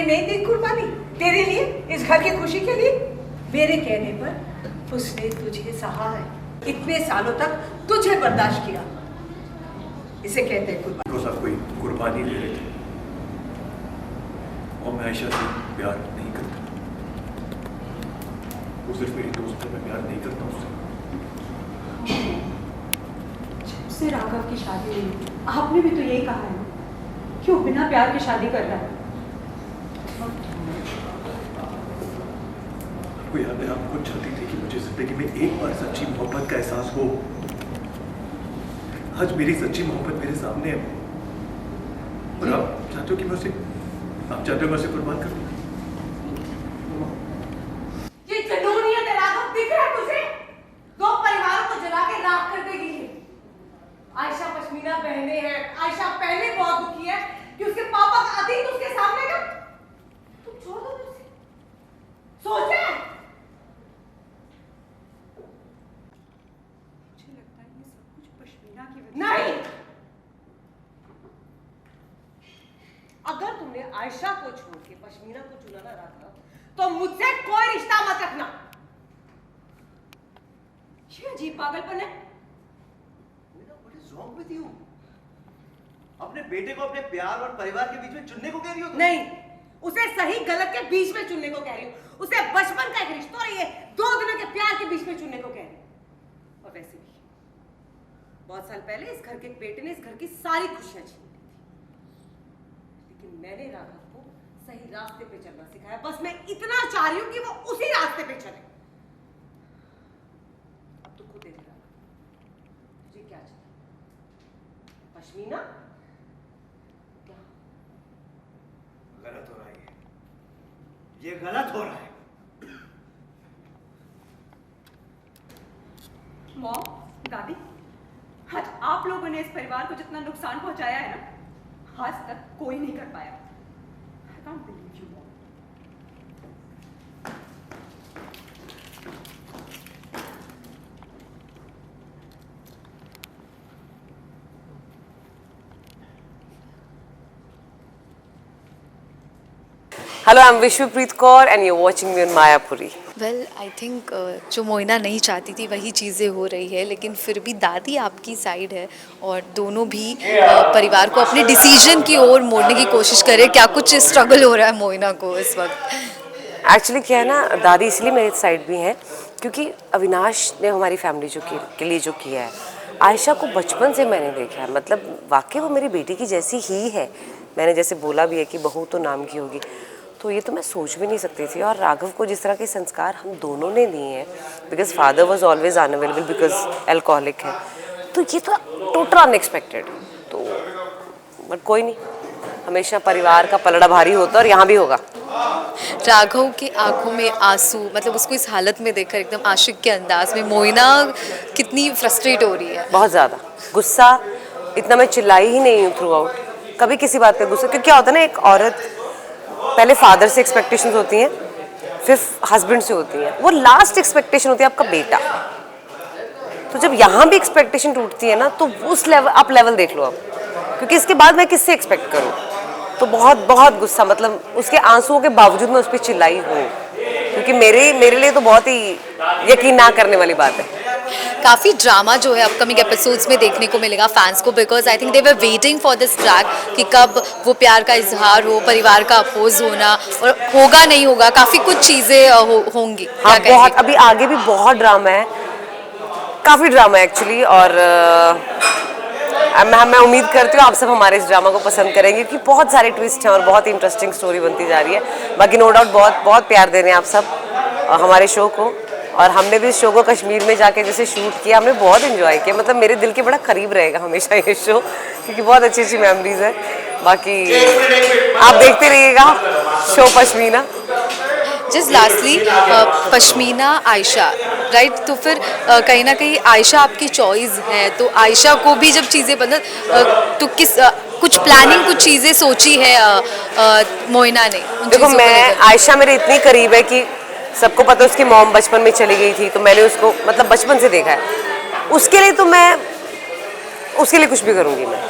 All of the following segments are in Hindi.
नहीं दी कुर्बानी तेरे लिए, इस घर की खुशी के लिए? मेरे कहने पर उसने तुझे सहा है, इतने सालों तक तुझे बर्दाश्त किया, इसे कहते हैं कुर्बानी। तो सब कोई कुर्बानी ले रहे थे और मैं आयशा से प्यार नहीं करता। वो सिर्फ मेरी दोस्त है, मैं प्यार नहीं करता उससे। जब से राघव की शादी हुई आपने भी तो यही कहा है कि वो बिना प्यार के शादी कर रहा है। आपको याद है, आप खुद चाहती थी कि मुझे जिंदगी में एक बार सच्ची मोहब्बत का एहसास हो। आज मेरी सच्ची मोहब्बत मेरे सामने है और आप चाहते हो कि मैं उसे कुर्बान कर दूं? ये जनूनियत है राघव, दिख रहा है तुझे? दो परिवारों को जला के राख कर देगी ये। आयशा पश्मीना बहनें हैं, आयशा पहले बहुत दुखी है कि उसके पापा का अतीत उसके सामने का। तुम छोड़ दो तुझसे, सोचा है? मुझे लगता है ये सब कुछ पश्मीना की वजह नहीं, अगर तुमने आयशा को छोड़ के पश्मीना को चुना ना राघव, तो मुझसे कोई रिश्ता मत रखना। ये अजीब पागलपन है। What is wrong with you? अपने बेटे को अपने प्यार और परिवार के बीच में चुनने को कह रही हो तुम? नहीं, उसे सही गलत के बीच में चुनने को कह रही हूँ। उसे बचपन का एक रिश्ता और ये 2 दिनों के प्यार के बीच में चुनने को कह रही हूँ। और वैसे भी बहुत साल पहले इस घर के एक बेटे ने इस घर की सारी खुशियां छीन ली थी, लेकिन मैंने राघव को सही रास्ते पे चलना सिखाया। बस मैं इतना चाह रही हूँ कि वो उसी रास्ते पे चले। अब तो खुद देख रहा, तुझे क्या चाहिए? पश्मीना? क्या गलत हो रहा है ये गलत हो रहा है। मॉम, दादी, आज आप लोगों ने इस परिवार को जितना नुकसान पहुंचाया है ना, आज तक कोई नहीं कर पाया। I can't believe you, Mom. Hello, I'm Vishwapreet Kaur and you're watching me on Mayapuri. Well I think जो मोइना नहीं चाहती थी वही चीज़ें हो रही है, लेकिन फिर भी दादी आपकी साइड है और दोनों भी परिवार को अपने डिसीजन की ओर मोड़ने की कोशिश करें। क्या कुछ स्ट्रगल हो रहा है मोइना को इस वक्त? एक्चुअली क्या है ना, दादी इसलिए मेरे साइड भी हैं क्योंकि अविनाश ने हमारी फैमिली के लिए जो किया है, आयशा को बचपन से मैंने देखा है। मतलब वाकई वो मेरी बेटी की जैसी ही है। मैंने जैसे बोला भी है कि बहू तो नाम की होगी, तो ये तो मैं सोच भी नहीं सकती थी। और राघव को जिस तरह के संस्कार हम दोनों ने दिए हैं, because father was always unavailable because alcoholic है, तो ये तो टोटल अनएक्सपेक्टेड। तो बट कोई नहीं, हमेशा परिवार का पलड़ा भारी होता है और यहाँ भी होगा। राघव की आंखों में आंसू, मतलब उसको इस हालत में देखकर एकदम आशिक के अंदाज में मोइना कितनी फ्रस्ट्रेट हो रही है। बहुत ज़्यादा गुस्सा, इतना मैं चिल्लाई ही नहीं हूँ थ्रू आउट कभी किसी बात पे गुस्सा। क्योंकि क्या होता है ना, एक औरत पहले फादर से एक्सपेक्टेशंस होती हैं, फिर हस्बैंड से होती हैं, वो लास्ट एक्सपेक्टेशन होती है आपका बेटा। तो जब यहाँ भी एक्सपेक्टेशन टूटती है ना, तो उस लेवल आप लेवल देख लो अब, क्योंकि इसके बाद मैं किससे एक्सपेक्ट करूँ। तो बहुत बहुत गुस्सा, मतलब उसके आंसुओं के बावजूद मैं उस पर चिल्लाई हूँ, क्योंकि मेरे लिए तो बहुत ही यकीन ना करने वाली बात है। काफ़ी ड्रामा जो है अपकमिंग एपिसोड्स में देखने को मिलेगा फैंस को, because I think they were waiting for this track कि कब वो प्यार का इजहार हो, परिवार का अपोज होना, और होगा नहीं होगा, काफ़ी कुछ चीज़ें होंगी। हाँ, बहुत अभी आगे भी बहुत ड्रामा है, काफ़ी ड्रामा है एक्चुअली। और मैं उम्मीद करती हूँ आप सब हमारे इस ड्रामा को पसंद करेंगे, क्योंकि बहुत सारे ट्विस्ट हैं और बहुत इंटरेस्टिंग स्टोरी बनती जा रही है। बाकी नो डाउट बहुत बहुत प्यार दे रहे हैं आप सब हमारे शो को, और हमने भी इस शो को कश्मीर में जाके जैसे शूट किया, हमने बहुत एंजॉय किया। मतलब मेरे दिल के बड़ा करीब रहेगा हमेशा ये शो, क्योंकि बहुत अच्छी अच्छी मेमोरीज है। बाकी आप देखते रहिएगा show pashmina. Just lastly pashmina Ayesha, right? तो फिर कहीं ना कहीं आयशा आपकी चॉइस है, तो आयशा को भी जब चीज़ें बदल तो कुछ प्लानिंग, कुछ चीज़ें सोची है मोइना ने? देखो, मैं आयशा मेरे इतनी करीब है कि सबको पता है उसकी मॉम बचपन में चली गई थी, तो मैंने उसको मतलब बचपन से देखा है। उसके लिए तो मैं उसके लिए कुछ भी करूँगी मैं।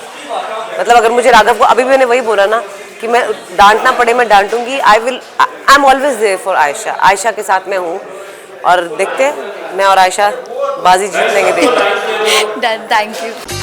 मतलब अगर मुझे राघव को, अभी भी मैंने वही बोला ना कि मैं डांटना पड़े मैं डांटूंगी। I am always there for Ayesha. Ayesha के साथ मैं हूँ और देखते हैं मैं और आयशा बाजी जीत लेंगे। Done, thank you.